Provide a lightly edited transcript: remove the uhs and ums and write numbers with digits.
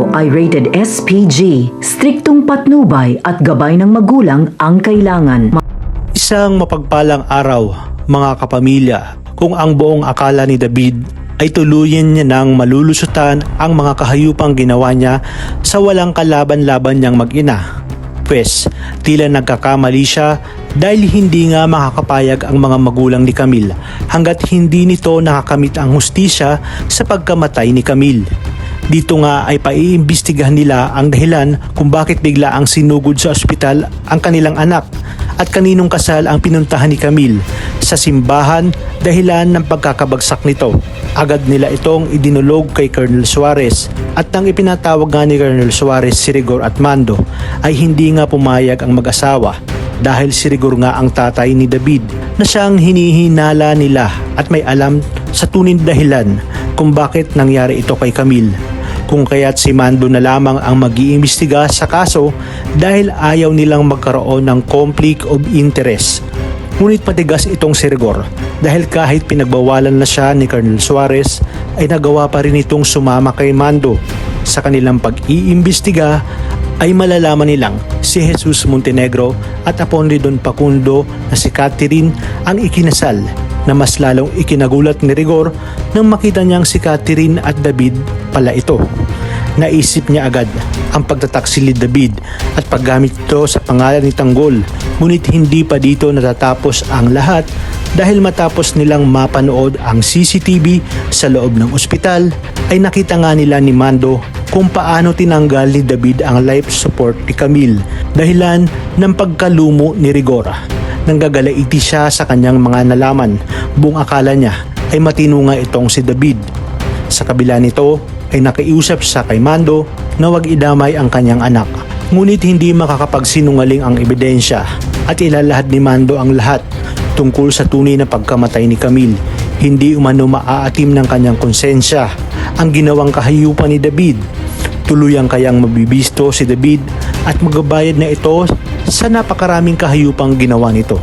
ito ay rated SPG. Striktong patnubay at gabay ng magulang ang kailangan. Isang mapagpalang araw, mga kapamilya, kung ang buong akala ni David ay tuluyan niya nang malulusutan ang mga kahayupang ginawa niya sa walang kalaban-laban niyang mag-ina. Pwes, tila nagkakamali siya dahil hindi nga makakapayag ang mga magulang ni Camille hanggat hindi nito nakakamit ang hustisya sa pagkamatay ni Camille. Dito nga ay paiimbestigahan nila ang dahilan kung bakit bigla ang sinugod sa ospital ang kanilang anak at kaninong kasal ang pinuntahan ni Camille sa simbahan dahilan ng pagkakabagsak nito. Agad nila itong idinulog kay Colonel Suarez at nang ipinatawag nga ni Colonel Suarez si Rigor at Mando ay hindi nga pumayag ang mag-asawa dahil si Rigor nga ang tatay ni David na siyang hinihinala nila at may alam sa tunay na dahilan kung bakit nangyari ito kay Camille. Kung kaya't si Mando na lamang ang mag-iimbestiga sa kaso dahil ayaw nilang magkaroon ng conflict of interest. Ngunit matigas itong si Rigor dahil kahit pinagbawalan na siya ni Colonel Suarez ay nagawa pa rin itong sumama kay Mando. Sa kanilang pag-iimbestiga ay malalaman nilang si Jesus Montenegro at Apondidon Pacundo na si Catherine ang ikinasal na mas lalong ikinagulat ni Rigor nang makita niyang si Catherine at David pala ito. Naisip niya agad ang pagtataksil ni David at paggamit ito sa pangalan ni Tanggol, ngunit hindi pa dito natatapos ang lahat dahil matapos nilang mapanood ang CCTV sa loob ng ospital ay nakita nga nila ni Mando kung paano tinanggal ni David ang life support ni Camille dahilan ng pagkalumo ni Rigor. Nanggagalaiti siya sa kanyang mga nalaman. Buong akala niya ay matino nga itong si David. Sa kabila nito ay nakiusap siya kay Mando na wag idamay ang kanyang anak. Ngunit hindi makakapagsinungaling ang ebidensya at ilalahad ni Mando ang lahat tungkol sa tunay na pagkamatay ni Camille. Hindi umano maaatim ng kanyang konsensya ang ginawang kahayupan ni David. Tuluyang kayang mabibisto si David at magbabayad na ito sa napakaraming kahayupang ginawa nito.